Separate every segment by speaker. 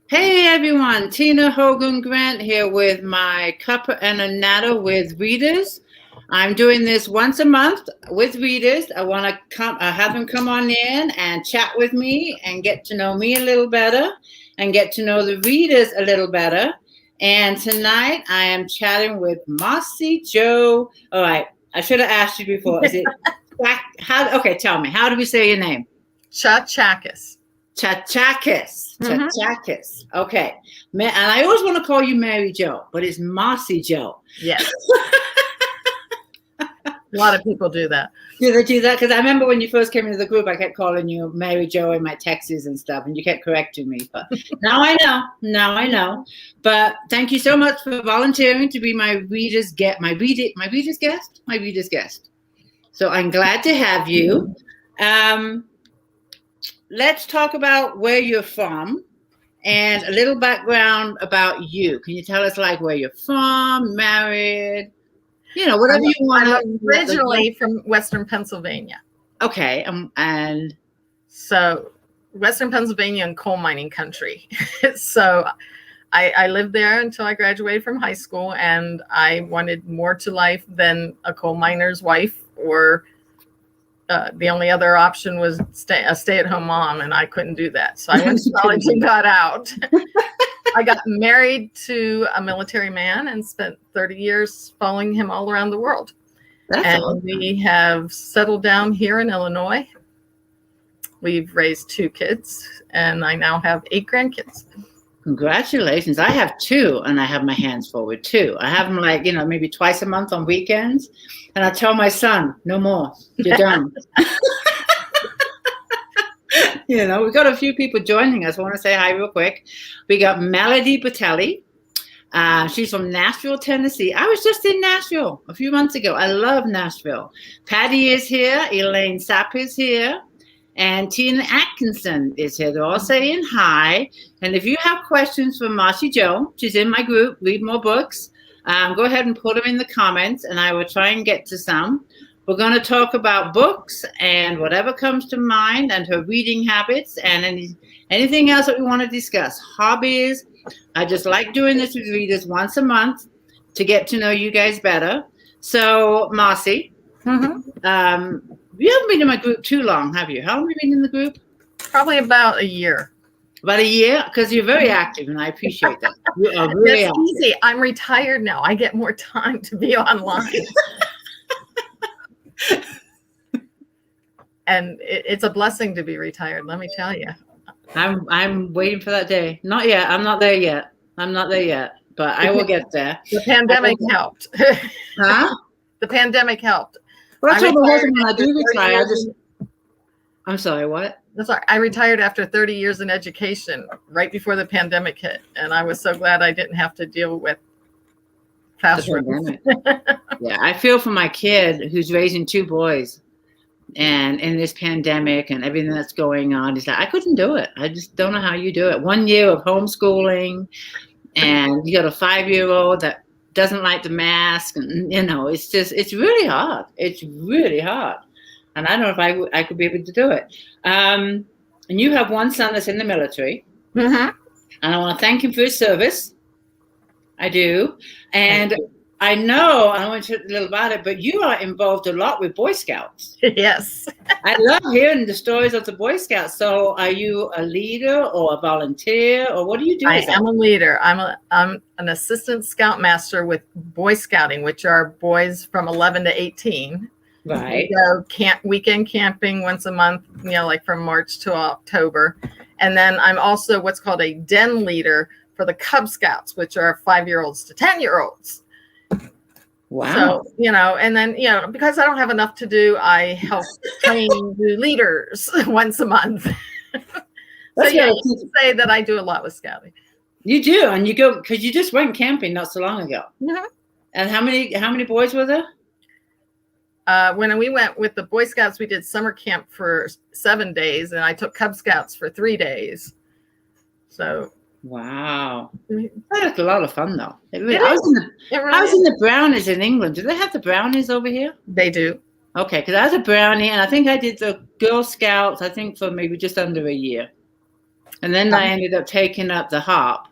Speaker 1: Hey everyone, Tina Hogan Grant here with my Cuppa And A Natter with readers. I'm doing this once a month with readers. I want to have them come on in and chat with me and get to know me a little better and get to know the readers a little better. And tonight I am chatting with MarcJo. All right, I should have asked you before. Is it okay, tell me, how do we say your name?
Speaker 2: Chachakis.
Speaker 1: Chachakis. Chachakis. Okay. And I always want to call you MarcJo, but it's MarcJo.
Speaker 2: Yes. A lot of people do that.
Speaker 1: Do they do that? Because I remember when you first came into the group, I kept calling you MarcJo in my texts and stuff, and you kept correcting me. But now I know. Now I know. But thank you so much for volunteering to be my reader's guest. My reader's guest. So I'm glad to have you. Let's talk about where you're from and a little background about you. Can you tell us like where you're from, married, whatever you want.
Speaker 2: I'm originally from Western Pennsylvania.
Speaker 1: Okay. And
Speaker 2: so Western Pennsylvania and coal mining country. So I lived there until I graduated from high school, and I wanted more to life than a coal miner's wife, or the only other option was a stay-at-home mom, and I couldn't do that. So I went to college and got out. I got married to a military man and spent 30 years following him all around the world. That's awesome. We have settled down here in Illinois. We've raised 2 kids, and I now have 8 grandkids.
Speaker 1: Congratulations. I have 2, and I have my hands full with 2. I have them maybe twice a month on weekends. And I tell my son, no more, you're done. We got a few people joining us. I want to say hi real quick. We got Melody Patelli. She's from Nashville, Tennessee. I was just in Nashville a few months ago. I love Nashville. Patty is here. Elaine Sapp is here. And Tina Atkinson is here. They're all saying hi. And if you have questions for MarcJo, she's in my group, Read More Books. Go ahead and put them in the comments, and I will try and get to some. We're going to talk about books and whatever comes to mind, and her reading habits, and anything else that we want to discuss. Hobbies. I just like doing this with readers once a month to get to know you guys better. So, Marcy, you haven't been in my group too long, have you? How long have you been in the group?
Speaker 2: Probably about a year.
Speaker 1: About a year? Because you're very active, and I appreciate that. You are really
Speaker 2: active. Easy. I'm retired now. I get more time to be online. And it's a blessing to be retired, let me tell you.
Speaker 1: I'm waiting for that day. Not yet. I'm not there yet. But I will get there.
Speaker 2: The pandemic helped.
Speaker 1: Huh?
Speaker 2: The pandemic helped.
Speaker 1: Well, that's what when I do retire. I'm sorry, what?
Speaker 2: That's all right. I retired after 30 years in education right before the pandemic hit. And I was so glad I didn't have to deal with classrooms.
Speaker 1: Yeah, I feel for my kid who's raising 2 boys. And in this pandemic and everything that's going on, he's like, I couldn't do it. I just don't know how you do it. 1 year of homeschooling, and you got a 5-year-old that doesn't like the mask. And, it's really hard. It's really hard. And I don't know if I could be able to do it. And you have one son that's in the military.
Speaker 2: Mm-hmm.
Speaker 1: And I want to thank him for his service. I do. And I know, I want to talk a little about it, but you are involved a lot with Boy Scouts.
Speaker 2: Yes.
Speaker 1: I love hearing the stories of the Boy Scouts. So are you a leader or a volunteer, or what do you do?
Speaker 2: I am a leader. I'm an assistant scoutmaster with Boy Scouting, which are boys from 11 to 18.
Speaker 1: Right.
Speaker 2: We go weekend camping once a month, like from March to October. And then I'm also what's called a den leader for the Cub Scouts, which are 5-year-olds to 10-year-olds.
Speaker 1: Wow.
Speaker 2: So, and then, because I don't have enough to do, I help train new leaders once a month. So yeah, you can say that I do a lot with scouting.
Speaker 1: You do, and you go, because you just went camping not so long ago.
Speaker 2: Mm-hmm.
Speaker 1: And how many boys were there?
Speaker 2: When we went with the Boy Scouts, we did summer camp for 7 days, and I took Cub Scouts for 3 days. So.
Speaker 1: Wow. That's a lot of fun, though. I was
Speaker 2: in
Speaker 1: the brownies in England. Do they have the brownies over here?
Speaker 2: They do.
Speaker 1: Okay, because I was a brownie, and I think I did the Girl Scouts, I think, for maybe just under a year. And then I ended up taking up the harp,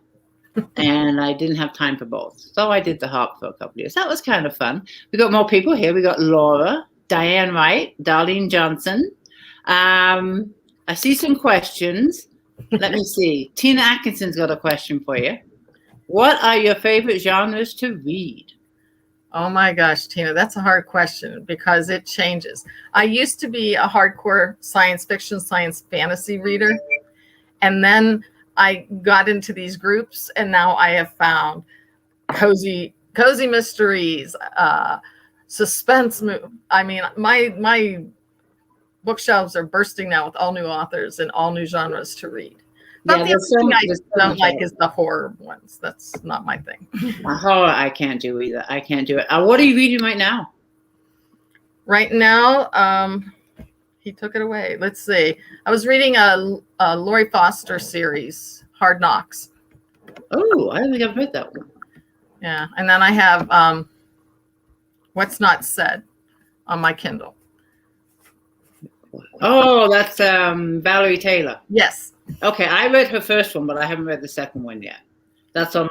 Speaker 1: and I didn't have time for both. So I did the harp for a couple of years. That was kind of fun. We got more people here. We got Laura, Diane Wright, Darlene Johnson. I see some questions. Let me see. Tina Atkinson's got a question for you. What are your favorite genres to read?
Speaker 2: Oh my gosh, Tina, that's a hard question because it changes. I used to be a hardcore science fiction, science fantasy reader. And then I got into these groups, and now I have found cozy mysteries, suspense. I mean, my bookshelves are bursting now with all new authors and all new genres to read. But the only thing I don't like is the horror ones. That's not my thing.
Speaker 1: Horror, I can't do either. I can't do it. What are you reading right now?
Speaker 2: Right now, he took it away. Let's see. I was reading a Lori Foster series, Hard Knocks.
Speaker 1: Oh, I don't think I've read that one.
Speaker 2: Yeah, and then I have What's Not Said on my Kindle.
Speaker 1: Oh, that's Valerie Taylor.
Speaker 2: Yes.
Speaker 1: Okay, I read her first one, but I haven't read the second one yet. That's on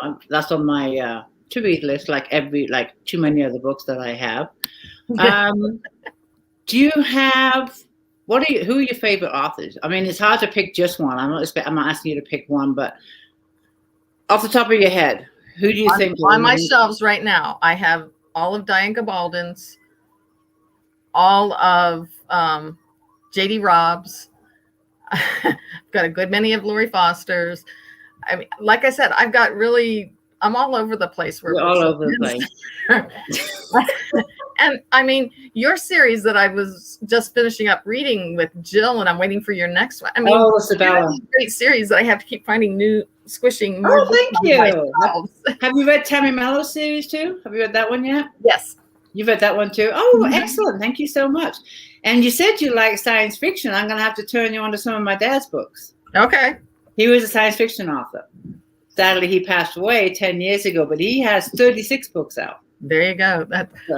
Speaker 1: my to read list, like too many other books that I have. Do you have who are your favorite authors? I mean, it's hard to pick just one. I'm not asking you to pick one, but off the top of your head, who do you think?
Speaker 2: On my shelves right now, I have all of Diane Gabaldon's, all of J.D. Robb's. I've got a good many of Lori Foster's. I mean, like I said, I'm all over the place.
Speaker 1: We're all over the place.
Speaker 2: And I mean, your series that I was just finishing up reading with Jill, and I'm waiting for your next one. I mean,
Speaker 1: Isabella.
Speaker 2: Great series that I have to keep finding squishing.
Speaker 1: Oh, thank you. Have you read Tammy Mello's series too? Have you read that one yet?
Speaker 2: Yes.
Speaker 1: You've read that one too? Oh, excellent. Thank you so much. And you said you like science fiction. I'm going to have to turn you on to some of my dad's books.
Speaker 2: Okay.
Speaker 1: He was a science fiction author. Sadly, he passed away 10 years ago, but he has 36 books out.
Speaker 2: There you go.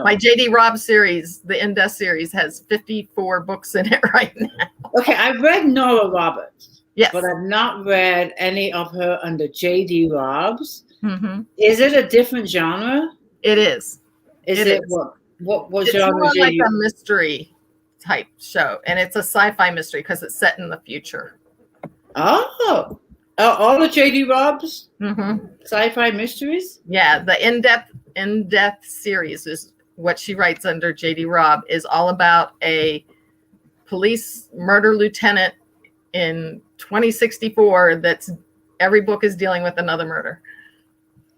Speaker 2: My J.D. Robb series, the In-Depth series, has 54 books in it right now.
Speaker 1: Okay, I've read Nora Roberts.
Speaker 2: Yes.
Speaker 1: But I've not read any of her under J.D. Robb's.
Speaker 2: Mm-hmm.
Speaker 1: Is it a different genre?
Speaker 2: It is.
Speaker 1: Is it what genre?
Speaker 2: It's more like a mystery type show, and it's a sci-fi mystery because it's set in the future.
Speaker 1: Oh, all the J.D. Robb's sci-fi mysteries?
Speaker 2: Yeah, the in-depth series is what she writes under J.D. Robb, is all about a police murder lieutenant in 2064 every book is dealing with another murder.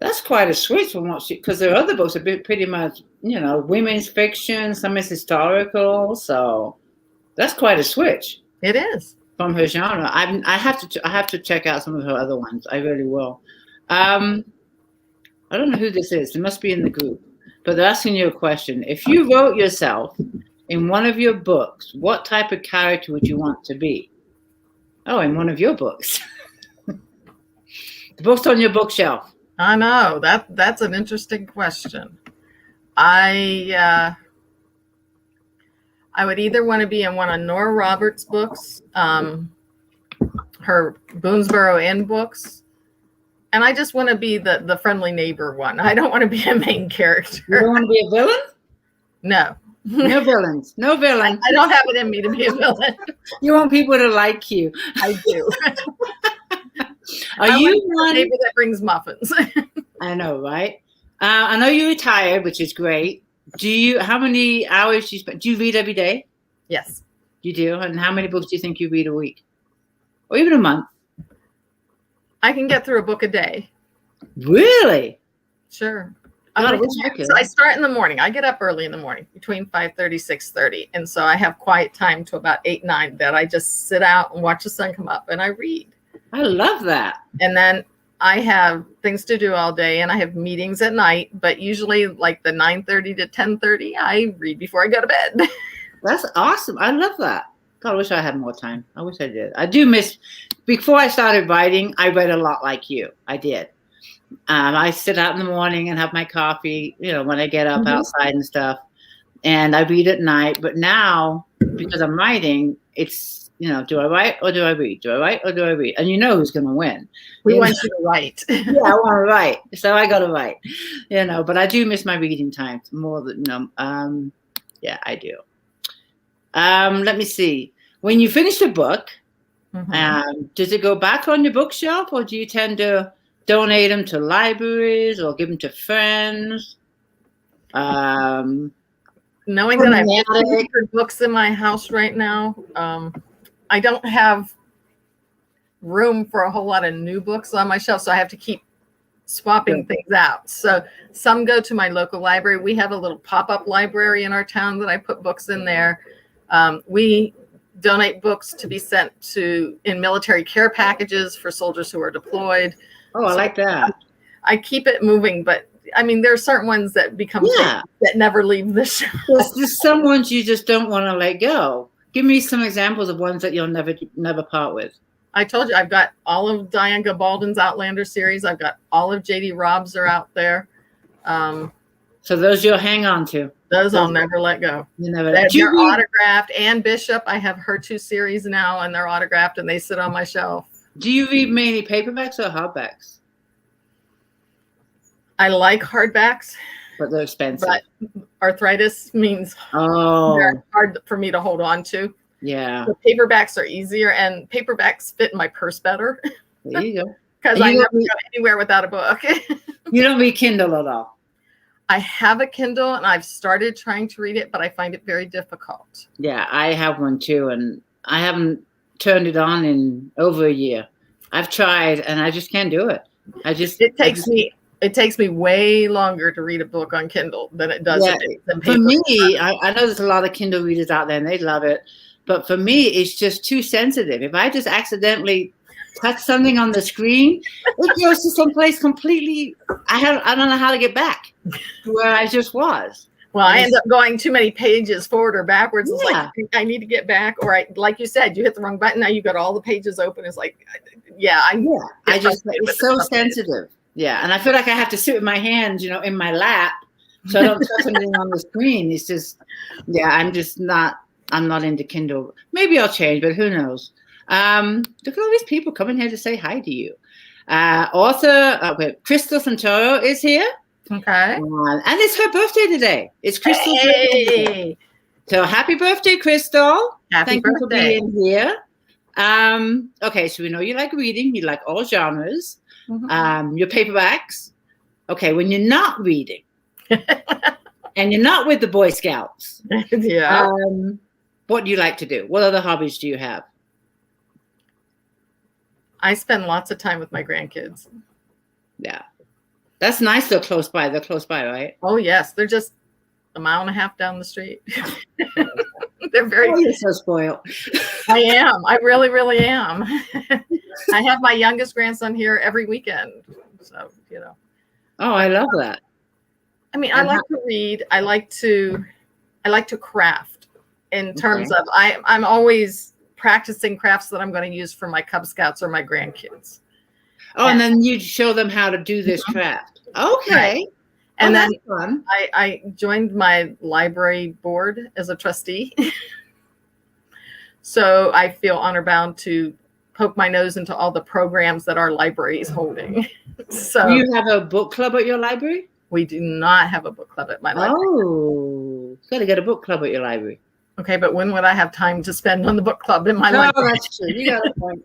Speaker 1: That's quite a switch from what because their other books are pretty much, women's fiction, some is historical, so that's quite a switch.
Speaker 2: It is.
Speaker 1: From her genre. I have to check out some of her other ones. I really will. I don't know who this is. It must be in the group. But they're asking you a question. If you wrote yourself in one of your books, what type of character would you want to be? Oh, in one of your books. The book's on your bookshelf.
Speaker 2: I know. That's an interesting question. I would either want to be in one of Nora Roberts' books, her Boonesboro Inn books, and I just want to be the friendly neighbor one. I don't want to be a main character.
Speaker 1: You don't want to be a villain?
Speaker 2: No.
Speaker 1: No villains. No villains.
Speaker 2: I don't have it in me to be a villain.
Speaker 1: You want people to like you.
Speaker 2: I do.
Speaker 1: Are you one
Speaker 2: neighbor that brings muffins?
Speaker 1: I know, right? I know you're retired, which is great. How many hours do you spend? Do you read every day?
Speaker 2: Yes.
Speaker 1: You do? And how many books do you think you read a week? Or even a month?
Speaker 2: I can get through a book a day.
Speaker 1: Really?
Speaker 2: Sure.
Speaker 1: I
Speaker 2: start in the morning. I get up early in the morning, between 5:30, 6:30. And so I have quiet time to about 8, 9 that I just sit out and watch the sun come up and I read.
Speaker 1: I love that.
Speaker 2: And then I have things to do all day and I have meetings at night, but usually like the 9:30 to 10:30, I read before I go to bed.
Speaker 1: That's awesome. I love that. God, I wish I had more time. I wish I did. I do miss, before I started writing, I read a lot like you. I did. I sit out in the morning and have my coffee, when I get up outside and stuff. And I read at night. But now, because I'm writing, you know, do I write or do I read? Do I write or do I read? And you know who's going to win.
Speaker 2: We
Speaker 1: You
Speaker 2: want
Speaker 1: know?
Speaker 2: you to write.
Speaker 1: Yeah, I want to write, so I got to write. You know, but I do miss my reading time more than yeah, I do. Let me see. When you finish a book, does it go back on your bookshelf, or do you tend to donate them to libraries or give them to friends?
Speaker 2: Knowing that I have 100 books in my house right now, I don't have room for a whole lot of new books on my shelf, so I have to keep swapping things out. So some go to my local library. We have a little pop-up library in our town that I put books in there. We donate books to be sent to in military care packages for soldiers who are deployed.
Speaker 1: Oh, I like that.
Speaker 2: I keep it moving, but I mean, there are certain ones that become that never leave the shelf.
Speaker 1: There's just some ones you just don't want to let go. Give me some examples of ones that you'll never part with.
Speaker 2: I told you I've got all of Diane Gabaldon's Outlander series. I've got all of J.D. Robb's are out there.
Speaker 1: So those you'll hang on to.
Speaker 2: Those I'll never let go.
Speaker 1: You never.
Speaker 2: They're autographed. Anne Bishop, I have her 2 series now, and they're autographed, and they sit on my shelf.
Speaker 1: Do you read mainly paperbacks or hardbacks?
Speaker 2: I like hardbacks,
Speaker 1: but they're expensive.
Speaker 2: But arthritis means they're hard for me to hold on to.
Speaker 1: Yeah.
Speaker 2: The paperbacks are easier, and paperbacks fit in my purse better.
Speaker 1: There you go.
Speaker 2: Because I never go anywhere without a book.
Speaker 1: You don't read Kindle at all?
Speaker 2: I have a Kindle, and I've started trying to read it, but I find it very difficult.
Speaker 1: Yeah, I have one too, and I haven't turned it on in over a year. I've tried, and I just can't do it. It
Speaker 2: takes me way longer to read a book on Kindle than it does in paper.
Speaker 1: For me, I know there's a lot of Kindle readers out there, and they love it. But for me, it's just too sensitive. If I just accidentally touch something on the screen, it goes to someplace completely. I don't know how to get back to where I just was.
Speaker 2: Well, I end up going too many pages forward or backwards. It's like I need to get back, or like you said, you hit the wrong button. Now you got all the pages open. It's like,
Speaker 1: it's so sensitive. Yeah, and I feel like I have to sit with my hands, in my lap, so I don't touch anything on the screen. It's just, I'm not into Kindle. Maybe I'll change, but who knows? Look at all these people coming here to say hi to you. Author Crystal Santoro is here.
Speaker 2: Okay.
Speaker 1: And it's her birthday today. It's Crystal's birthday. So happy birthday, Crystal.
Speaker 2: Happy birthday.
Speaker 1: You for being here. Okay, so we know you like reading. You like all genres. Your paperbacks. Okay, when you're not reading and you're not with the Boy Scouts, what do you like to do? What other hobbies do you have?
Speaker 2: I spend lots of time with my grandkids.
Speaker 1: Yeah. That's nice. They're close by. They're close by, right?
Speaker 2: Oh, yes. They're just a mile and a half down the street. They're very
Speaker 1: you're so spoiled.
Speaker 2: I am. I really, really am. I have my youngest grandson here every weekend. So,
Speaker 1: Oh, I love that.
Speaker 2: I mean, I like to read. I like to craft in terms of I'm always practicing crafts that I'm going to use for my Cub Scouts or my grandkids.
Speaker 1: Oh, and then you show them how to do this craft. Okay. Right.
Speaker 2: And then I joined my library board as a trustee. So I feel honor bound to poke my nose into all the programs that our library is holding. So
Speaker 1: do you have a book club at your library?
Speaker 2: We do not have a book club at my library.
Speaker 1: Oh, you got to get a book club at your library.
Speaker 2: Okay, but when would I have time to spend on the book club in my library?
Speaker 1: Oh, that's true. You got a point.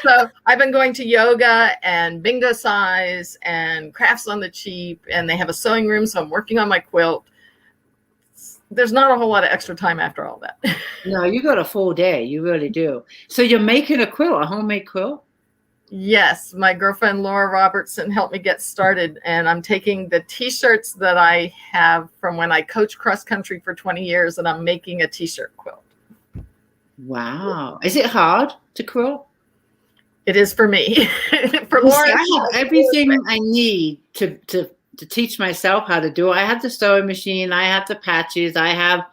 Speaker 2: So I've been going to yoga and bingo size and crafts on the cheap, and they have a sewing room, so I'm working on my quilt. There's not a whole lot of extra time after all that.
Speaker 1: No, you got a full day. You really do. So you're making a quilt, a homemade quilt?
Speaker 2: Yes. My girlfriend, Laura Robertson, helped me get started, and I'm taking the T-shirts that I have from when I coached cross country for 20 years, and I'm making a T-shirt quilt.
Speaker 1: Wow. Is it hard to quilt?
Speaker 2: It is for me. For Laura,
Speaker 1: I have everything I need to teach myself how to do it. I have the sewing machine. I have the patches. I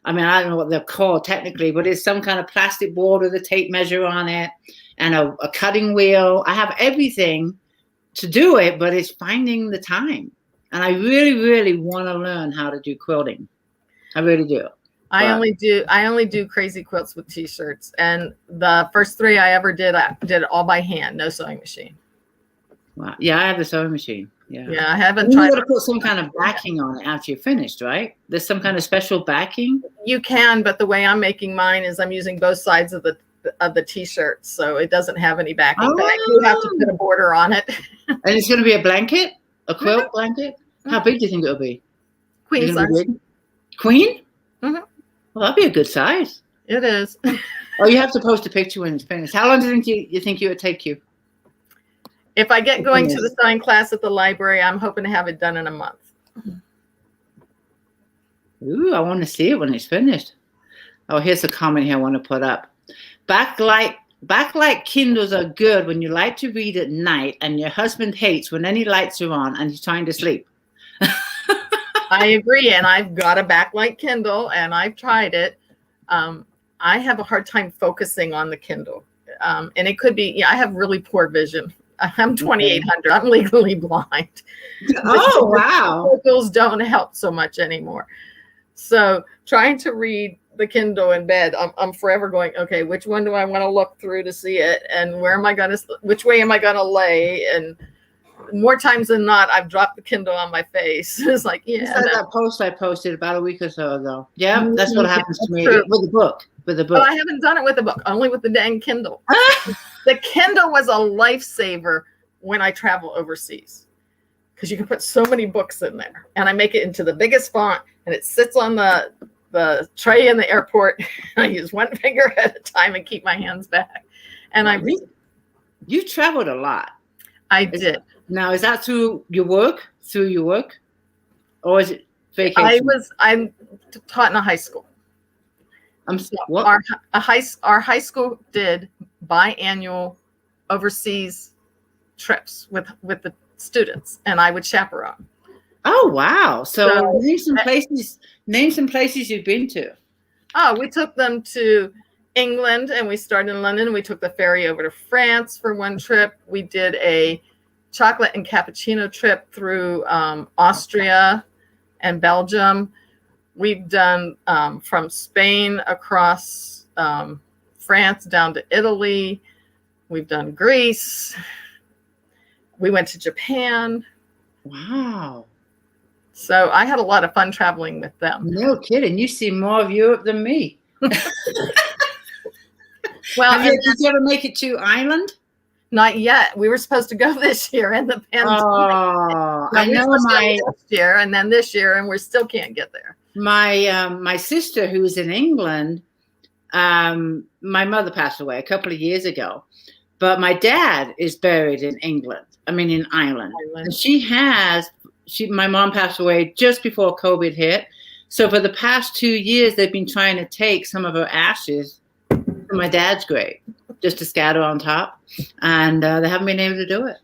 Speaker 1: don't know what they're called technically, but it's some kind of plastic board with a tape measure on it and a cutting wheel. I have everything to do it, but it's finding the time. And I really, really want to learn how to do quilting. I really do.
Speaker 2: I only do crazy quilts with t-shirts, and the first 3 I ever did, I did it all by hand, no sewing machine.
Speaker 1: Wow. Yeah, I have the sewing machine. Yeah,
Speaker 2: I haven't
Speaker 1: you
Speaker 2: tried.
Speaker 1: got to put some kind of backing on it after you're finished, right? There's some kind of special backing.
Speaker 2: You can, but the way I'm making mine is I'm using both sides of the t-shirt, so it doesn't have any backing. But I do have to put a border on it.
Speaker 1: And it's going to be a blanket, a quilt blanket. How big do you think it'll be?
Speaker 2: Queen size.
Speaker 1: Queen?
Speaker 2: Mm-hmm.
Speaker 1: Well, that'd be a good size.
Speaker 2: It is.
Speaker 1: Oh, you have to post a picture when it's finished. How long do you think it would take you?
Speaker 2: If I get going to the sewing class at the library, I'm hoping to have it done in a month.
Speaker 1: Ooh, I want to see it when it's finished. Oh, here's a comment here I want to put up. Backlight Kindles are good when you like to read at night and your husband hates when any lights are on and he's trying to sleep.
Speaker 2: I agree, and I've got a backlight Kindle, and I've tried it. I have a hard time focusing on the Kindle, and it could be, I have really poor vision. I'm 2800. I'm legally blind.
Speaker 1: Oh, wow.
Speaker 2: Focals don't help so much anymore. So trying to read the Kindle in bed, I'm forever going, okay, which one do I want to look through to see it, and which way am I going to lay? And more times than not, I've dropped the Kindle on my face. It's like,
Speaker 1: that post I posted about a week or so ago. Yeah, that's what happens to me
Speaker 2: true.
Speaker 1: with the book.
Speaker 2: Well, I haven't done it with the book, only with the dang Kindle. The Kindle was a lifesaver when I travel overseas, because you can put so many books in there, and I make it into the biggest font, and it sits on the tray in the airport. I use one finger at a time and keep my hands back. And
Speaker 1: you traveled a lot.
Speaker 2: I did.
Speaker 1: Now, is that through your work? Or is it vacation?
Speaker 2: I'm taught in a high school.
Speaker 1: What?
Speaker 2: Our high school did biannual overseas trips with the students, and I would chaperone.
Speaker 1: Oh, wow. So name some places you've been to.
Speaker 2: Oh, we took them to England, and we started in London. We took the ferry over to France for one trip. We did a chocolate and cappuccino trip through Austria and Belgium. We've done from Spain across France down to Italy. We've done Greece. We went to Japan.
Speaker 1: Wow.
Speaker 2: So I had a lot of fun traveling with them.
Speaker 1: No kidding. You see more of Europe than me.
Speaker 2: Well,
Speaker 1: did you ever make it to Ireland?
Speaker 2: Not yet. We were supposed to go this year, and the pandemic.
Speaker 1: Oh, I know
Speaker 2: last year, and then this year, and we still can't get there.
Speaker 1: My sister, who's in England, my mother passed away a couple of years ago, but my dad is buried in in Ireland. And my mom passed away just before COVID hit. So for the past 2 years, they've been trying to take some of her ashes to my dad's grave, just to scatter on top. And they haven't been able to do it,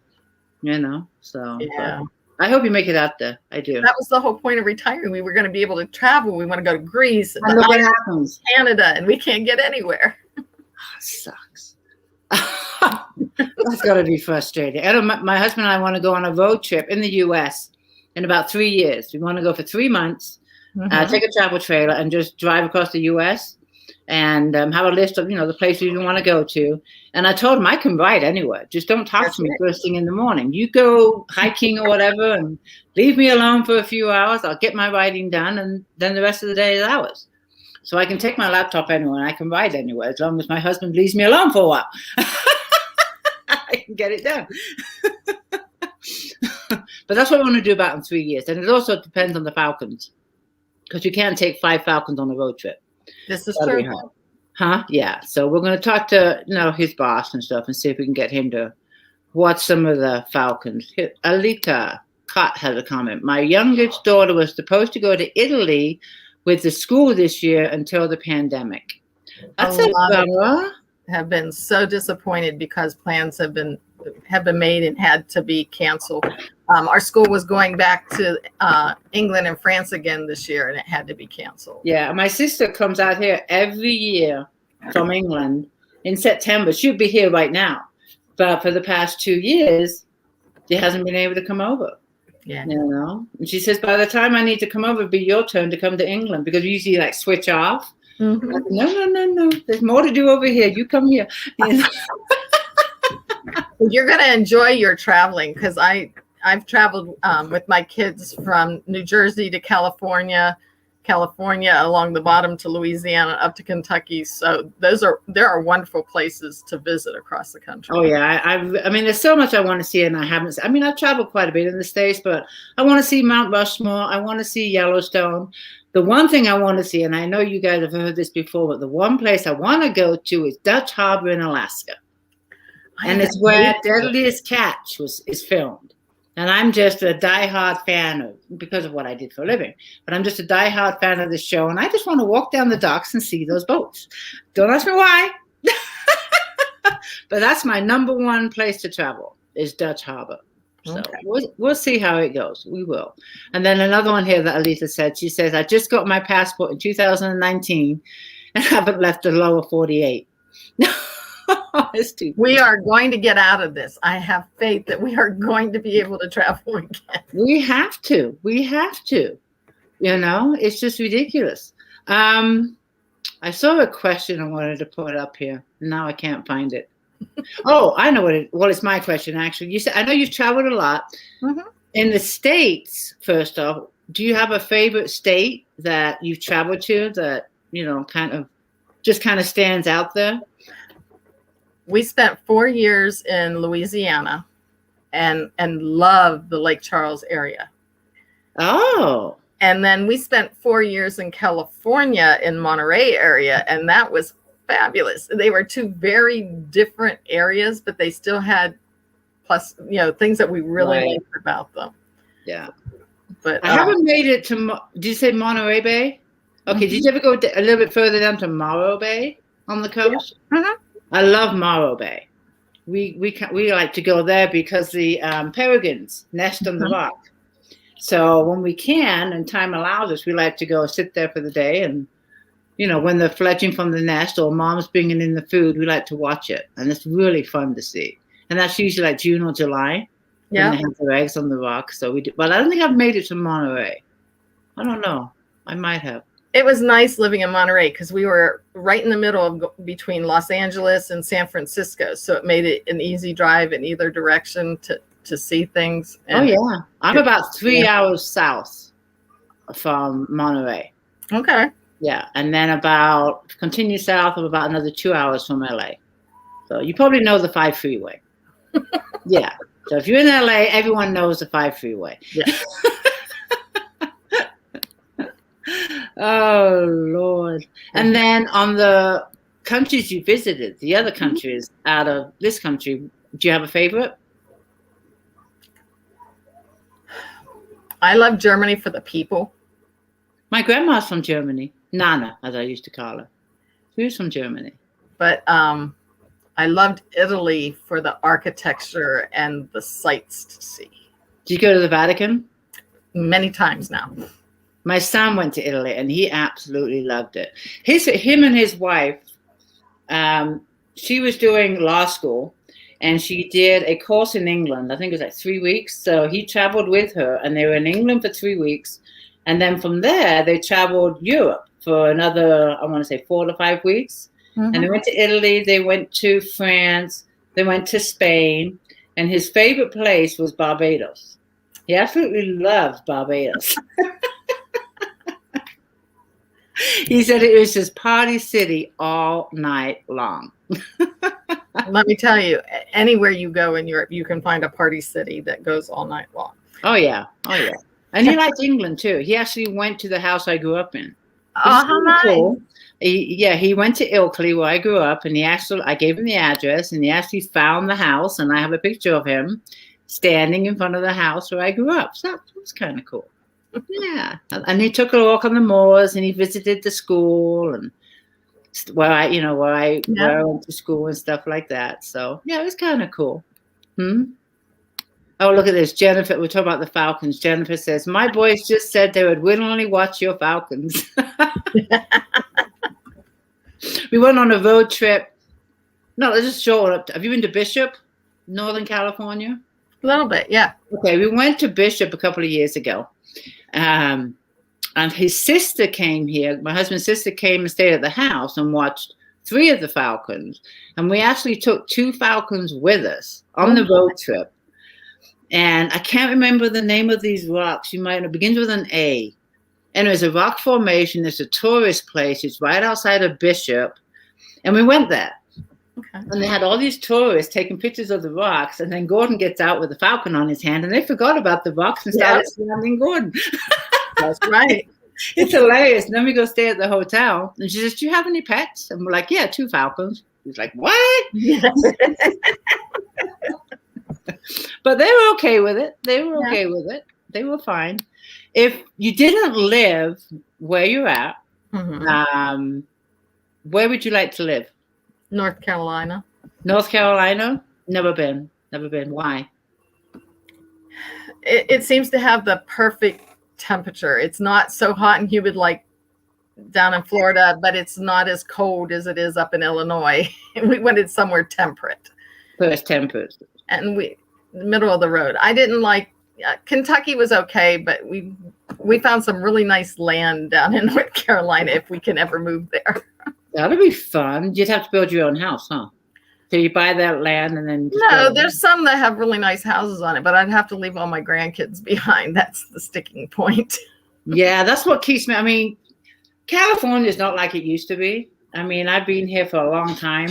Speaker 1: so.
Speaker 2: Yeah.
Speaker 1: I hope you make it out there. I do.
Speaker 2: That was the whole point of retiring. We were going to be able to travel. We want to go to Greece and
Speaker 1: look what happens.
Speaker 2: Canada, and we can't get anywhere.
Speaker 1: Sucks. That's got to be frustrating. I know my husband and I want to go on a road trip in the U.S. in about 3 years. We want to go for 3 months, take a travel trailer, and just drive across the U.S. and have a list of, the places you want to go to. And I told him I can ride anywhere. Just don't talk to me first thing in the morning. You go hiking or whatever and leave me alone for a few hours. I'll get my riding done, and then the rest of the day is ours. So I can take my laptop anywhere and I can ride anywhere as long as my husband leaves me alone for a while. I can get it done. But that's what I want to do about in 3 years. And it also depends on the falcons, because you can't take 5 falcons on a road trip.
Speaker 2: This is true.
Speaker 1: Huh? Yeah. So we're going to talk to his boss and stuff and see if we can get him to watch some of the falcons. Alika Cott has a comment. My youngest daughter was supposed to go to Italy with the school this year until the pandemic. That's a bummer.
Speaker 2: Have been so disappointed because plans have been made and had to be canceled. Our school was going back to England and France again this year, and it had to be canceled.
Speaker 1: Yeah, my sister comes out here every year from England in September. She'll be here right now, but for the past 2 years, she hasn't been able to come over.
Speaker 2: Yeah.
Speaker 1: You know, and she says, by the time I need to come over, it'll be your turn to come to England because we usually like switch off.
Speaker 2: Mm-hmm.
Speaker 1: Like, no. There's more to do over here. You come here. You know?
Speaker 2: You're going to enjoy your traveling because I've traveled with my kids from New Jersey to California along the bottom to Louisiana, up to Kentucky. So there are wonderful places to visit across the country.
Speaker 1: Oh yeah, I mean, there's so much I want to see, and I haven't. I mean, I've traveled quite a bit in the States, but I want to see Mount Rushmore. I want to see Yellowstone. The one thing I want to see, and I know you guys have heard this before, but the one place I want to go to is Dutch Harbor in Alaska, and it's where Deadliest Catch is filmed. And I'm just a diehard fan because of what I did for a living. But I'm just a diehard fan of this show, and I just want to walk down the docks and see those boats. Don't ask me why. But that's my number one place to travel is Dutch Harbor. So okay. We'll see how it goes. We will. And then another one here that Alita said, she says, I just got my passport in 2019 and haven't left the lower 48.
Speaker 2: We are going to get out of this. I have faith that we are going to be able to travel again.
Speaker 1: We have to. You know, it's just ridiculous. I saw a question I wanted to put up here. Now I can't find it. Oh, I know what it's my question, actually. You said, I know you've traveled a lot. Mm-hmm. In the States, first off, do you have a favorite state that you've traveled to that, you know, kind of stands out there?
Speaker 2: We spent 4 years in Louisiana and loved the Lake Charles area.
Speaker 1: Oh.
Speaker 2: And then we spent 4 years in California in Monterey area, and that was fabulous. They were two very different areas, but they still had things that we really liked about them.
Speaker 1: Yeah.
Speaker 2: But
Speaker 1: I haven't made it to, did you say Morro Bay? Okay. Mm-hmm. Did you ever go a little bit further down to Morro Bay on the coast? Yeah. Mm-hmm. I love Morro Bay. We like to go there because the peregrines nest on the rock. So when we can and time allows us, we like to go sit there for the day. And, you know, when they're fledging from the nest or mom's bringing in the food, we like to watch it. And it's really fun to see. And that's usually like June or July when they have their eggs on the rock. So we do. But I don't think I've made it to Monterey. I don't know. I might have.
Speaker 2: It was nice living in Monterey because we were right in the middle between Los Angeles and San Francisco. So it made it an easy drive in either direction to see things.
Speaker 1: And I'm about 3 hours south from Monterey.
Speaker 2: Okay.
Speaker 1: Yeah. And then continue south of about another 2 hours from LA. So you probably know the 5 freeway. Yeah. So if you're in LA, everyone knows the 5 freeway.
Speaker 2: Yeah.
Speaker 1: Oh, Lord. And then on the countries you visited, the other countries out of this country, do you have a favorite?
Speaker 2: I love Germany for the people.
Speaker 1: My grandma's from Germany. Nana, as I used to call her. She was from Germany.
Speaker 2: But I loved Italy for the architecture and the sights to see.
Speaker 1: Did you go to the Vatican?
Speaker 2: Many times now.
Speaker 1: My son went to Italy, and he absolutely loved it. Him and his wife, she was doing law school, and she did a course in England. I think it was like 3 weeks. So he traveled with her, and they were in England for 3 weeks. And then from there, they traveled Europe for another, I want to say 4 to 5 weeks. Mm-hmm. And they went to Italy. They went to France. They went to Spain. And his favorite place was Barbados. He absolutely loved Barbados. He said it was just party city all night long.
Speaker 2: Let me tell you, anywhere you go in Europe, you can find a party city that goes all night long.
Speaker 1: Oh, yeah. And he liked England, too. He actually went to the house I grew up in.
Speaker 2: Oh, how nice.
Speaker 1: Cool. He went to Ilkley, where I grew up, and I gave him the address, and he actually found the house, and I have a picture of him standing in front of the house where I grew up. So that was kind of cool. Yeah. And he took a walk on the moors, and he visited the school and where I went to school and stuff like that. So yeah, it was kind of cool. Oh, look at this. Jennifer, we're talking about the Falcons. Jennifer says, my boys just said they would willingly watch your Falcons. We went on a road trip. No, let's just show it up. Have you been to Bishop, Northern California?
Speaker 2: A little bit, yeah.
Speaker 1: Okay, we went to Bishop a couple of years ago. And his sister came here. My husband's sister came and stayed at the house and watched 3 of the falcons. And we actually took 2 falcons with us on the road trip. And I can't remember the name of these rocks. You might know. It begins with an A. And there's a rock formation. It's a tourist place. It's right outside of Bishop. And we went there.
Speaker 2: Okay.
Speaker 1: And they had all these tourists taking pictures of the rocks. And then Gordon gets out with a falcon on his hand. And they forgot about the rocks and started surrounding Gordon.
Speaker 2: That's right.
Speaker 1: It's hilarious. And then we go stay at the hotel. And she says, do you have any pets? And we're like, yeah, 2 falcons. He's like, what? But they were okay with it. They were okay with it. They were fine. If you didn't live where you're at, where would you like to live?
Speaker 2: North Carolina.
Speaker 1: North Carolina? Never been. Never been. Why?
Speaker 2: It seems to have the perfect temperature. It's not so hot and humid like down in Florida, but it's not as cold as it is up in Illinois. We wanted somewhere temperate.
Speaker 1: First temperate.
Speaker 2: And middle of the road. I didn't like Kentucky was okay, but we found some really nice land down in North Carolina if we can ever move there.
Speaker 1: That'll be fun. You'd have to build your own house, huh? So you buy that land and then...
Speaker 2: No, there's some that have really nice houses on it, but I'd have to leave all my grandkids behind. That's the sticking point.
Speaker 1: Yeah, that's what keeps me... I mean, California is not like it used to be. I mean, I've been here for a long time,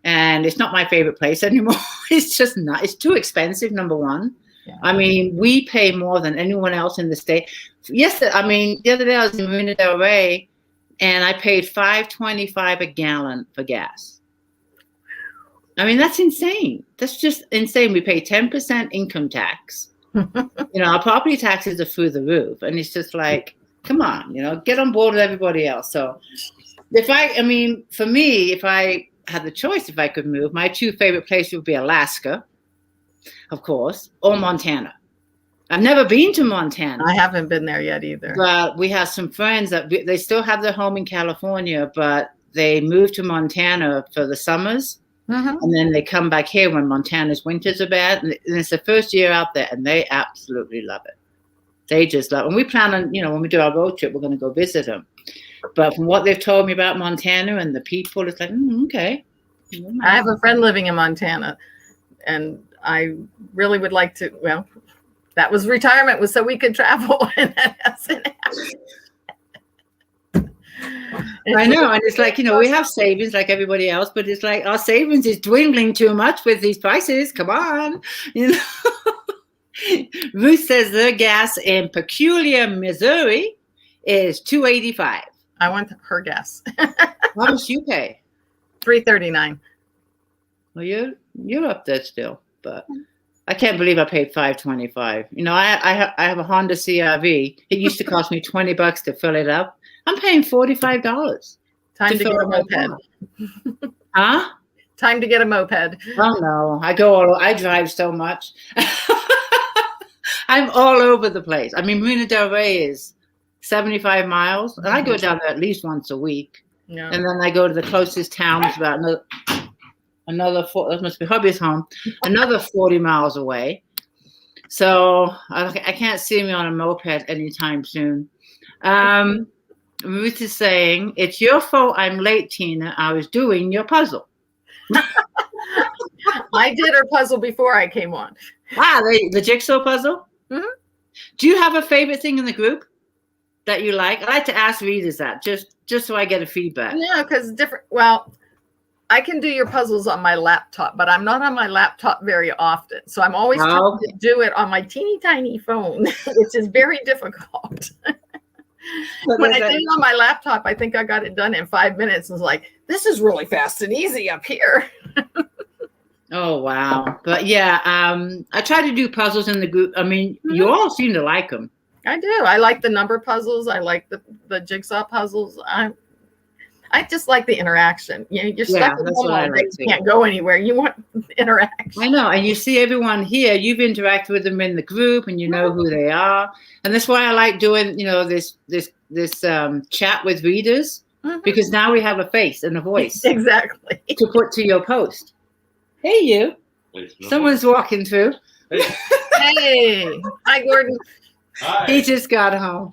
Speaker 1: and it's not my favorite place anymore. It's just not. It's too expensive, number one. Yeah. I mean, we pay more than anyone else in the state. Yes, I mean, the other day I was in Marina Del Rey, and I paid $5.25 a gallon for gas. I mean, that's insane. That's just insane. We pay 10% income tax. Our property taxes are through the roof, and it's just like, come on, get on board with everybody else. So, for me, if I had the choice, if I could move, my 2 favorite places would be Alaska, of course, or Montana. I've never been to Montana.
Speaker 2: I haven't been there yet either.
Speaker 1: But we have some friends that they still have their home in California, but they moved to Montana for the summers. And then they come back here when Montana's winters are bad. And it's the first year out there, and they absolutely love it. They just love it. And we plan on, when we do our road trip, we're going to go visit them. But from what they've told me about Montana and the people, it's like, okay.
Speaker 2: I have a friend living in Montana, and I really would like to, that was retirement, was so we could travel, and that hasn't happened.
Speaker 1: I know, and it's like, we have savings like everybody else, but it's like our savings is dwindling too much with these prices. Come on. Ruth says the gas in Peculiar, Missouri is $2.85.
Speaker 2: I want her gas.
Speaker 1: How much you pay?
Speaker 2: $3.39.
Speaker 1: Well, you're up there still, but I can't believe I paid $5.25. I have a Honda CRV. It used to cost me $20 to fill it up. I'm paying $45.
Speaker 2: Time to get a moped.
Speaker 1: Huh?
Speaker 2: Time to get a moped.
Speaker 1: Oh no, I drive so much. I'm all over the place. I mean, Marina Del Rey is 75 miles, and I go down there at least once a week. Yeah. And then I go to the closest town, it's about another that must be hubby's home, another 40 miles away. So I can't see me on a moped anytime soon. Ruth is saying, it's your fault I'm late, Tina. I was doing your puzzle.
Speaker 2: I did her puzzle before I came on.
Speaker 1: The jigsaw puzzle? Mm-hmm. Do you have a favorite thing in the group that you like? I like to ask readers that, just so I get a feedback.
Speaker 2: Yeah, because I can do your puzzles on my laptop, but I'm not on my laptop very often. So I'm always trying to do it on my teeny tiny phone, which is very difficult. When I did it on my laptop, I think I got it done in 5 minutes. And was like, this is really fast and easy up here.
Speaker 1: Oh, wow. But yeah, I try to do puzzles in the group. I mean, you all seem to like them.
Speaker 2: I do. I like the number puzzles. I like the jigsaw puzzles. I just like the interaction. You're stuck in home all day. You can't go anywhere. You want interaction.
Speaker 1: I know. And you see everyone here. You've interacted with them in the group, and you know who they are. And that's why I like doing, this chat with readers, because now we have a face and a voice.
Speaker 2: Exactly.
Speaker 1: To put to your post. Hey, you. Someone's walking through.
Speaker 2: Hey. Hi, Gordon.
Speaker 3: Hi.
Speaker 1: He just got home.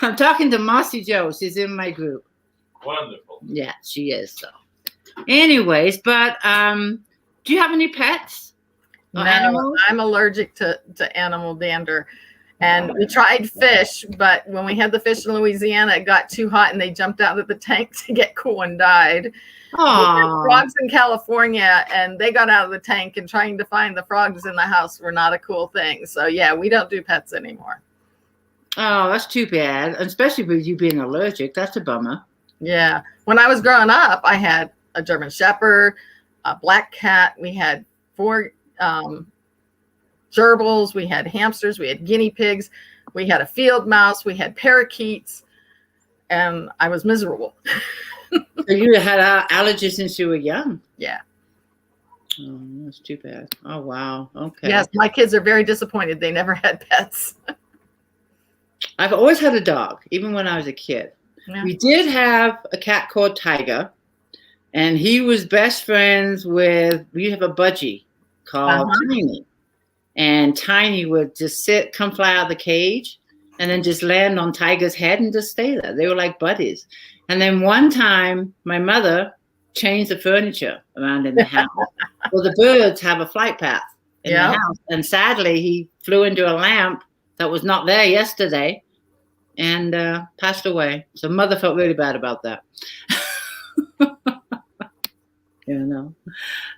Speaker 1: I'm talking to MarcJo. She's in my group.
Speaker 3: Wonderful.
Speaker 1: Yeah, she is. So, anyways, but do you have any pets or
Speaker 2: No,
Speaker 1: animals?
Speaker 2: I'm allergic to animal dander. And we tried fish, but when we had the fish in Louisiana, it got too hot and they jumped out of the tank to get cool and died.
Speaker 1: Oh,
Speaker 2: Frogs in California, and they got out of the tank, and trying to find the frogs in the house were not a cool thing. So yeah, we don't do pets anymore.
Speaker 1: oh, that's too bad. Especially with you being allergic. That's a bummer.
Speaker 2: Yeah. When I was growing up, I had a German Shepherd, a black cat. We had 4 gerbils. We had hamsters. We had guinea pigs. We had a field mouse. We had parakeets. And I was miserable.
Speaker 1: So you had allergies since you were young.
Speaker 2: Yeah.
Speaker 1: Oh, that's too bad. Oh, wow. Okay.
Speaker 2: Yes, my kids are very disappointed. They never had pets.
Speaker 1: I've always had a dog, even when I was a kid.
Speaker 2: Yeah.
Speaker 1: We did have a cat called Tiger, and he was best friends with, we have a budgie called Tiny. And Tiny would just come fly out of the cage, and then just land on Tiger's head and just stay there. They were like buddies. And then one time, my mother changed the furniture around in the house. Well, the birds have a flight path in the house. And sadly, he flew into a lamp that was not there yesterday and passed away. So mother felt really bad about that. You know.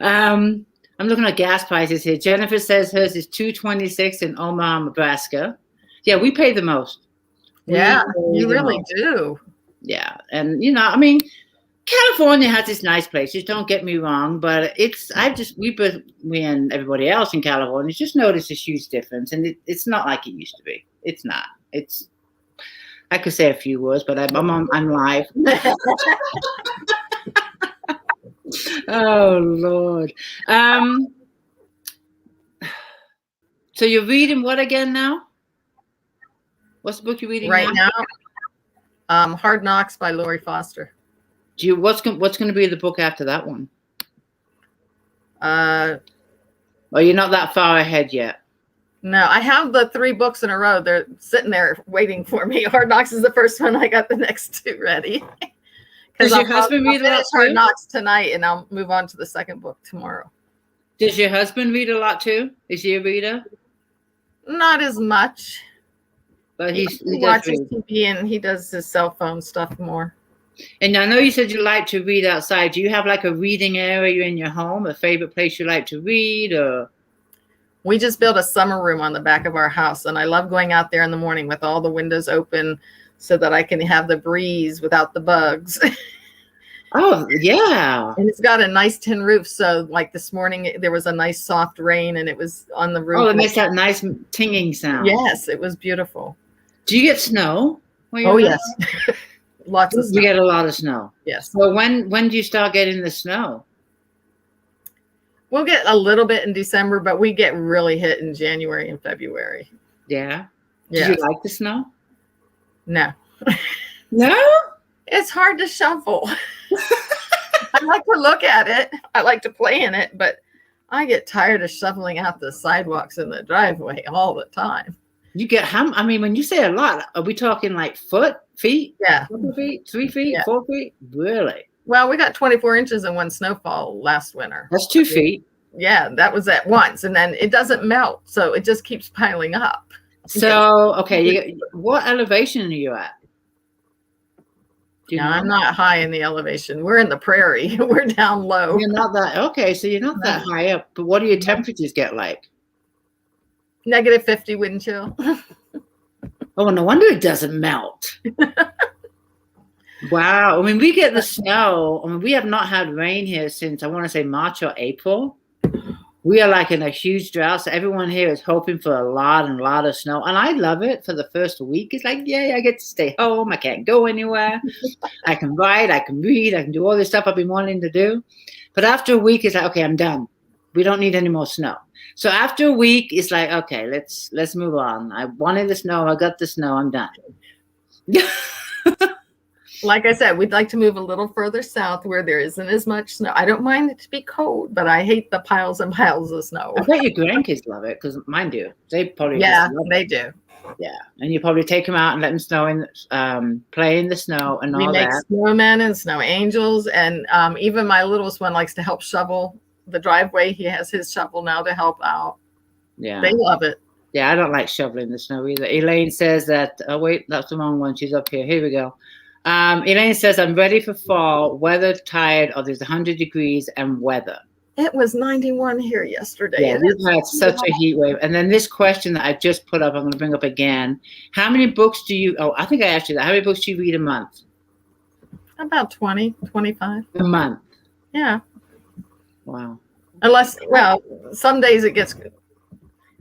Speaker 1: I'm looking at gas prices here. Jennifer says hers is $2.26 in Omaha, Nebraska. Yeah, we pay the most.
Speaker 2: Yeah, you really do.
Speaker 1: Yeah. And, you know, I mean, California has its nice places, don't get me wrong, but we and everybody else in California just noticed a huge difference. And it's not like it used to be. It's not. I could say a few words, but I'm live. Oh, Lord. So you're reading what again now? What's the book you're reading
Speaker 2: right now? Hard Knocks by Lori Foster.
Speaker 1: What's going to be the book after that one? You're not that far ahead yet.
Speaker 2: No, I have the 3 books in a row. They're sitting there waiting for me. Hard Knocks is the first one. I got the next 2 ready.
Speaker 1: Does your husband read a lot too?
Speaker 2: Hard Knocks tonight, and I'll move on to the second book tomorrow.
Speaker 1: Does your husband read a lot too? Is he a reader?
Speaker 2: Not as much.
Speaker 1: But he
Speaker 2: watches TV and he does his cell phone stuff more.
Speaker 1: And I know you said you like to read outside. Do you have like a reading area in your home, a favorite place you like to read? Or
Speaker 2: we just built a summer room on the back of our house, and I love going out there in the morning with all the windows open so that I can have the breeze without the bugs.
Speaker 1: Oh, yeah.
Speaker 2: And it's got a nice tin roof. So like this morning, there was a nice soft rain and it was on the roof.
Speaker 1: Oh, it makes that nice tinging sound.
Speaker 2: Yes, it was beautiful.
Speaker 1: Do you get snow?
Speaker 2: Oh, yes. Lots of snow.
Speaker 1: We get a lot of snow.
Speaker 2: Yes.
Speaker 1: So when do you start getting the snow?
Speaker 2: We'll get a little bit in December, but we get really hit in January and February.
Speaker 1: Yeah.
Speaker 2: Yeah.
Speaker 1: Do you like the snow?
Speaker 2: No.
Speaker 1: No?
Speaker 2: It's hard to shovel. I like to look at it. I like to play in it, but I get tired of shoveling out the sidewalks in the driveway all the time.
Speaker 1: You get how? I mean, when you say a lot, are we talking like feet?
Speaker 2: Yeah.
Speaker 1: 4 feet, 3 feet,
Speaker 2: Yeah.
Speaker 1: 4 feet? Really?
Speaker 2: Well, we got 24 inches in one snowfall last winter.
Speaker 1: That's 2 feet.
Speaker 2: Yeah, that was at once. And then it doesn't melt. So it just keeps piling up.
Speaker 1: So, okay. What elevation are you at?
Speaker 2: No, I'm not high in the elevation. We're in the prairie. We're down low.
Speaker 1: You're not that, okay. So you're not that high up. But what do your temperatures get like?
Speaker 2: -50 wind chill.
Speaker 1: Oh, no wonder it doesn't melt. Wow. I mean, we get the snow. I mean, we have not had rain here since, I want to say, March or April. We are like in a huge drought. So everyone here is hoping for a lot of snow. And I love it for the first week. It's like, yay, I get to stay home. I can't go anywhere. I can write. I can read. I can do all this stuff I've been wanting to do. But after a week, it's like, okay, I'm done. We don't need any more snow. So after a week, it's like, okay, let's move on. I wanted the snow. I got the snow. I'm done.
Speaker 2: Like I said, we'd like to move a little further south where there isn't as much snow. I don't mind it to be cold, but I hate the piles and piles of snow.
Speaker 1: I bet your grandkids love it because mine do. They probably just love
Speaker 2: they
Speaker 1: it.
Speaker 2: do.
Speaker 1: Yeah, and you probably take them out and let them play in the snow and all
Speaker 2: We make
Speaker 1: that.
Speaker 2: snowmen and snow angels, and even my littlest one likes to help shovel the driveway. He has his shovel now to help out.
Speaker 1: Yeah,
Speaker 2: They love it.
Speaker 1: yeah. I don't like shoveling the snow either. Elaine says that. Oh wait, that's the wrong one. She's up here. Here we go. Elaine says, I'm ready for fall, weather tired of this 100 degrees and weather.
Speaker 2: It was 91 here yesterday.
Speaker 1: Yeah, we've had such a heat wave. And then this question that I just put up, I'm going to bring up again. How many books do you, I think I asked you that. How many books do you read a month?
Speaker 2: About 20, 25.
Speaker 1: A month.
Speaker 2: Yeah.
Speaker 1: Wow.
Speaker 2: Unless, well, some days it gets,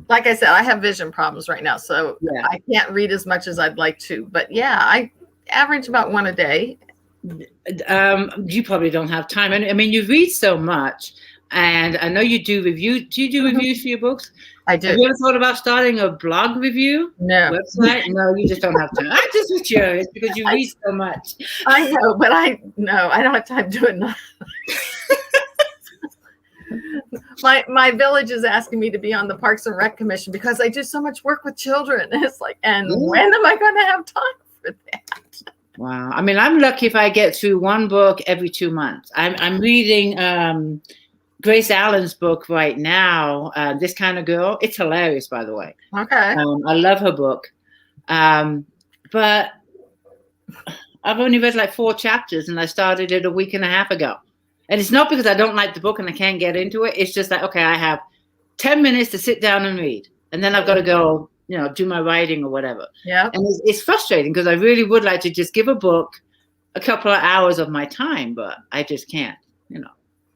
Speaker 2: like I said, I have vision problems right now. So
Speaker 1: Yeah.
Speaker 2: I can't read as much as I'd like to. But yeah, I average about one a day.
Speaker 1: You probably don't have time. I mean, you read so much. And I know you do reviews. Do you do reviews for your books?
Speaker 2: I do.
Speaker 1: Have you ever thought about starting a blog review
Speaker 2: No.
Speaker 1: website? No, you just don't have time. I just was curious because you read so much.
Speaker 2: I know, but I don't have time doing that. My village is asking me to be on the Parks and Rec Commission because I do so much work with children. It's like, and when am I going to have time for that?
Speaker 1: Wow. I mean, I'm lucky if I get through one book every 2 months. I'm reading Grace Allen's book right now, This Kind of Girl. It's hilarious, by the way.
Speaker 2: Okay.
Speaker 1: I love her book. But I've only read like 4 chapters and I started it a week and a half ago. And it's not because I don't like the book and I can't get into it. It's just that, okay, I have 10 minutes to sit down and read. And then I've got to go, do my writing or whatever.
Speaker 2: Yeah.
Speaker 1: And it's frustrating because I really would like to just give a book a couple of hours of my time, but I just can't,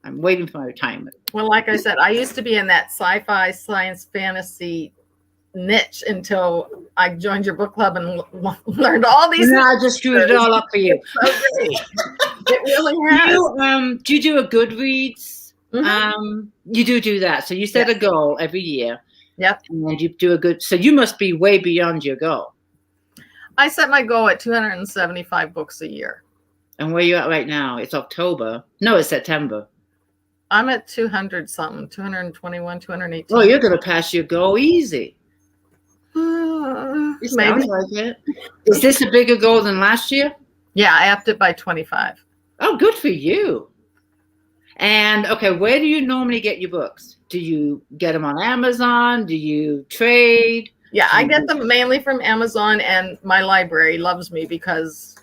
Speaker 1: I'm waiting for my retirement.
Speaker 2: Well, like I said, I used to be in that sci-fi, science, fantasy niche until I joined your book club and learned all these.
Speaker 1: No, I just screwed it all up for you.
Speaker 2: So great. It really has.
Speaker 1: Do you do a Goodreads?
Speaker 2: Mm-hmm.
Speaker 1: You do that. So you set a goal every year.
Speaker 2: Yep.
Speaker 1: And then you do so you must be way beyond your goal.
Speaker 2: I set my goal at 275 books a year.
Speaker 1: And where are you at right now? It's October. No, it's September.
Speaker 2: I'm at 200 something, 221, 218.
Speaker 1: Oh, you're going to pass your goal easy.
Speaker 2: Maybe.
Speaker 1: Sounds like it. Is this a bigger goal than last year?
Speaker 2: Yeah, I upped it by 25.
Speaker 1: Oh, good for you. And okay, where do you normally get your books? Do you get them on Amazon? Do you trade?
Speaker 2: Yeah, I get them mainly from Amazon, and my library loves me because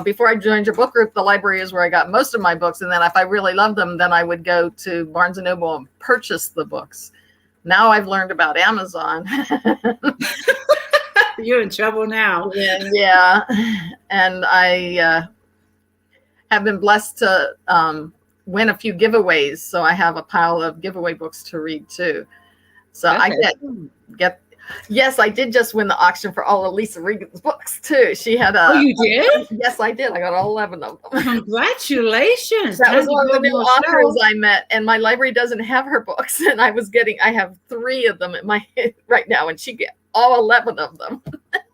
Speaker 2: before I joined your book group, the library is where I got most of my books. And then if I really loved them, then I would go to Barnes & Noble and purchase the books. Now I've learned about Amazon.
Speaker 1: You're in trouble now.
Speaker 2: Yeah. And I have been blessed to win a few giveaways. So I have a pile of giveaway books to read too. So okay. I get yes, I did just win the auction for all of Lisa Regan's books too. She had a.
Speaker 1: Oh, you did?
Speaker 2: Yes, I did. I got all 11 of them.
Speaker 1: Congratulations!
Speaker 2: That was one of the new authors I met, and my library doesn't have her books, and I have 3 of them at my right now, and she get all 11 of them.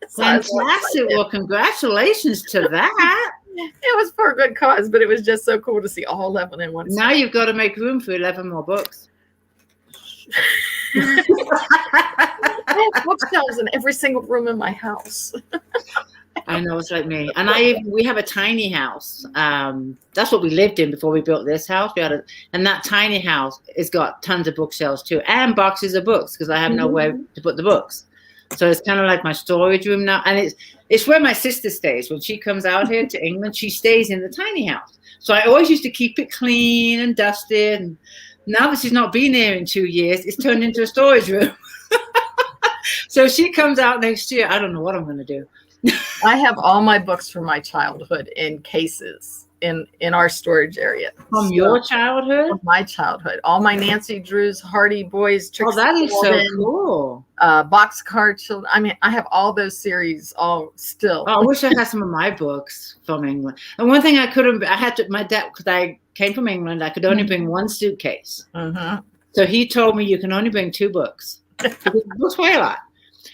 Speaker 1: So fantastic! Well, congratulations to that.
Speaker 2: It was for a good cause, but it was just so cool to see all 11 in one.
Speaker 1: Now you've got to make room for 11 more books.
Speaker 2: I have bookshelves in every single room in my house.
Speaker 1: I know, it's like me. And we have a tiny house. That's what we lived in before we built this house. And that tiny house has got tons of bookshelves too, and boxes of books because I have nowhere to put the books. So it's kind of like my storage room now. And it's where my sister stays. When she comes out here to England, she stays in the tiny house. So I always used to keep it clean and dusted. And now that she's not been here in 2 years, it's turned into a storage room. So she comes out next year. I don't know what I'm going to do.
Speaker 2: I have all my books from my childhood in cases in our storage area.
Speaker 1: From your childhood?
Speaker 2: My childhood. All my Nancy Drews, Hardy Boys, Trixie.
Speaker 1: Oh, that is so cool.
Speaker 2: Boxcar Children. I mean, I have all those series all still.
Speaker 1: Oh, I wish I had some of my books from England. And one thing my dad, because I came from England, I could only bring 1 suitcase. So he told me you can only bring 2 books. Books weigh a lot.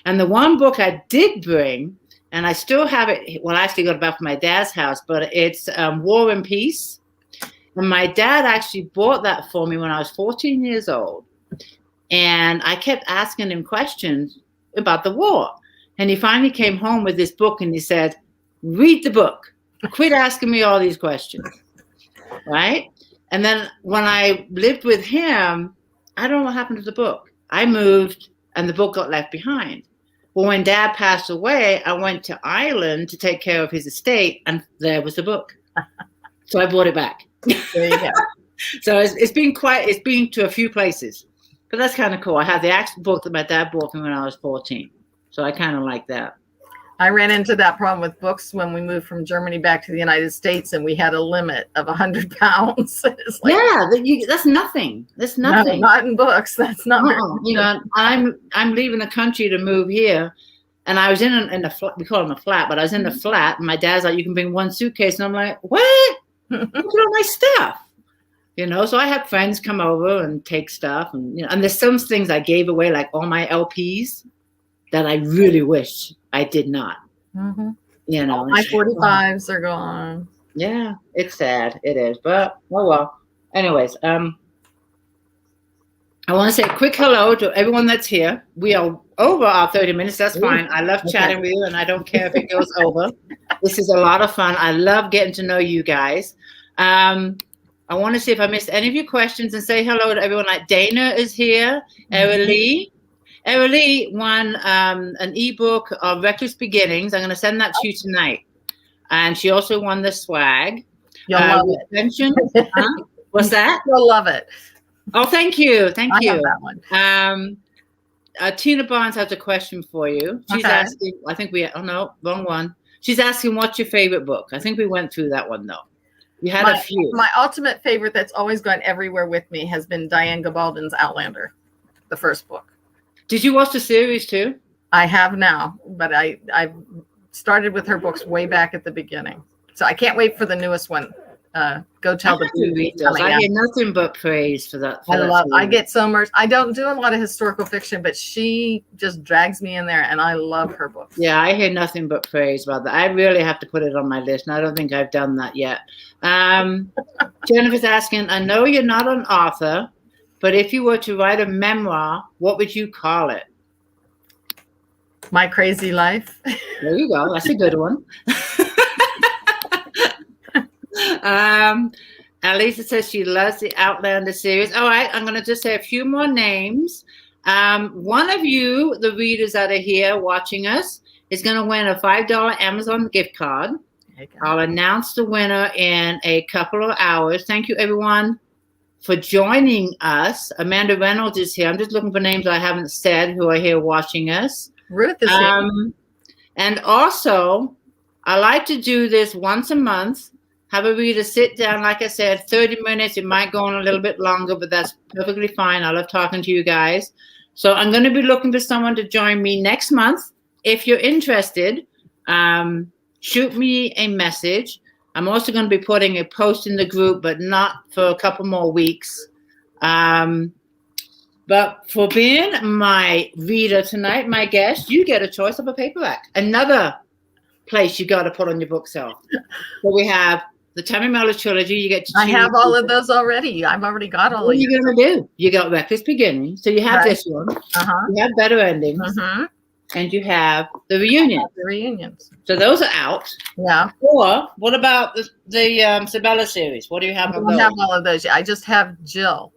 Speaker 1: And the one book I did bring and I still have it. Well, I actually got it back from my dad's house, but it's War and Peace. And my dad actually bought that for me when I was 14 years old. And I kept asking him questions about the war. And he finally came home with this book and he said, read the book. Quit asking me all these questions. Right? And then when I lived with him, I don't know what happened to the book. I moved and the book got left behind. Well, when Dad passed away, I went to Ireland to take care of his estate, and there was the book. So I brought it back.
Speaker 2: There you go.
Speaker 1: So it's been to a few places, but that's kind of cool. I have the actual book that my dad bought me when I was 14. So I kind of like that.
Speaker 2: I ran into that problem with books when we moved from Germany back to the United States, and we had a limit of 100 pounds. It's like,
Speaker 1: That's nothing. That's nothing.
Speaker 2: No, not in books. That's not.
Speaker 1: You know, I'm leaving the country to move here, and I was in a flat. We call them a flat, but I was in the flat, and my dad's like, "You can bring one suitcase," and I'm like, "What? Look at all my stuff." You know, so I have friends come over and take stuff, and and there's some things I gave away, like all my LPs, that I really wish I did not.
Speaker 2: Mm-hmm.
Speaker 1: You know,
Speaker 2: my 45s are gone.
Speaker 1: Yeah, it's sad. It is, but oh well. Anyways, I want to say a quick hello to everyone that's here. We are over our 30 minutes. That's fine. I love chatting with you, and I don't care if it goes over. This is a lot of fun. I love getting to know you guys. I want to see if I missed any of your questions and say hello to everyone. Like Dana is here. Lee. Lee won an ebook of Reckless Beginnings. I'm going to send that to you tonight. And she also won the swag.
Speaker 2: You'll love it.
Speaker 1: Huh? What's that?
Speaker 2: You'll love it.
Speaker 1: Oh, thank you. Thank you.
Speaker 2: I have that one.
Speaker 1: Tina Barnes has a question for you. She's asking, I think wrong one. She's asking, what's your favorite book? I think we went through that one, though. You had a few.
Speaker 2: My ultimate favorite that's always gone everywhere with me has been Diane Gabaldon's Outlander, the first book. Did
Speaker 1: you watch the series, too?
Speaker 2: I have now, but I've started with her books way back at the beginning. So I can't wait for the newest one. Go Tell the Blues.
Speaker 1: I get nothing but praise for that.
Speaker 2: I get so much. I don't do a lot of historical fiction, but she just drags me in there, and I love her books.
Speaker 1: Yeah, I hear nothing but praise about that. I really have to put it on my list, and I don't think I've done that yet. Jennifer's asking, I know you're not an author, but if you were to write a memoir, what would you call it?
Speaker 2: My Crazy Life.
Speaker 1: There you go. That's a good one. Alisa says she loves the Outlander series. All right, I'm going to just say a few more names. One of you, the readers that are here watching us, is going to win a $5 Amazon gift card. I'll announce the winner in a couple of hours. Thank you, everyone, for joining us. Amanda Reynolds is here. I'm just looking for names I haven't said who are here watching us.
Speaker 2: Ruth is here.
Speaker 1: And also, I like to do this once a month. Have a reader sit down, like I said, 30 minutes. It might go on a little bit longer, but that's perfectly fine. I love talking to you guys. So I'm going to be looking for someone to join me next month. If you're interested, shoot me a message. I'm also going to be putting a post in the group, but not for a couple more weeks. But for being my reader tonight, my guest, you get a choice of a paperback. Another place you got to put on your bookshelf. So we have the Tammy Miller trilogy. You get to choose.
Speaker 2: I have all of those already. I've already got all of them.
Speaker 1: What are you going to do? You got Reckless Beginning. So you have this one. You have Better Endings. And you have the reunion.
Speaker 2: The reunions.
Speaker 1: So those are out.
Speaker 2: Yeah.
Speaker 1: Or what about the Sabella series? What do you have of those?
Speaker 2: I have all of those. I just have Jill.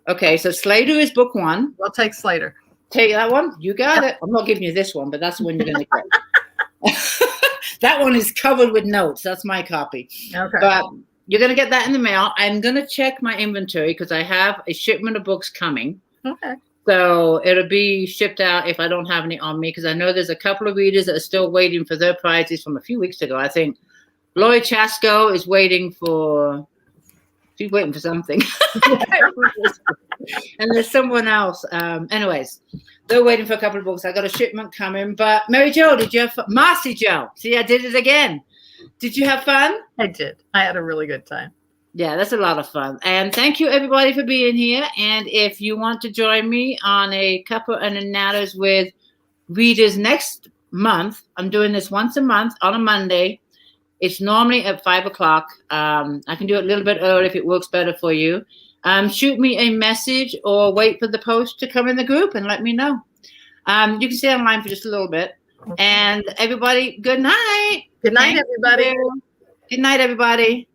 Speaker 1: Okay, so Slater is book one.
Speaker 2: We'll take Slater.
Speaker 1: Take that one. You got it. I'm not giving you this one, but that's the one you're going to get. That one is covered with notes. That's my copy.
Speaker 2: Okay.
Speaker 1: But you're going to get that in the mail. I'm going to check my inventory because I have a shipment of books coming.
Speaker 2: Okay.
Speaker 1: So it'll be shipped out if I don't have any on me, because I know there's a couple of readers that are still waiting for their prizes from a few weeks ago. I think Lori Chasko is waiting for, she's waiting for something. And there's someone else. Anyways, they're waiting for a couple of books. I got a shipment coming. But Mary Jo, did you have fun? MarcJo, see, I did it again. Did you have fun?
Speaker 2: I did. I had a really good time.
Speaker 1: Yeah, that's a lot of fun. And thank you, everybody, for being here. And if you want to join me on a Cuppa And A Natters with readers next month. I'm doing this once a month on a Monday. It's normally at 5 o'clock. I can do it a little bit early if it works better for you. Shoot me a message or wait for the post to come in the group and let me know. You can stay online for just a little bit. And everybody, good night.
Speaker 2: Good night, everybody.
Speaker 1: Good night, everybody.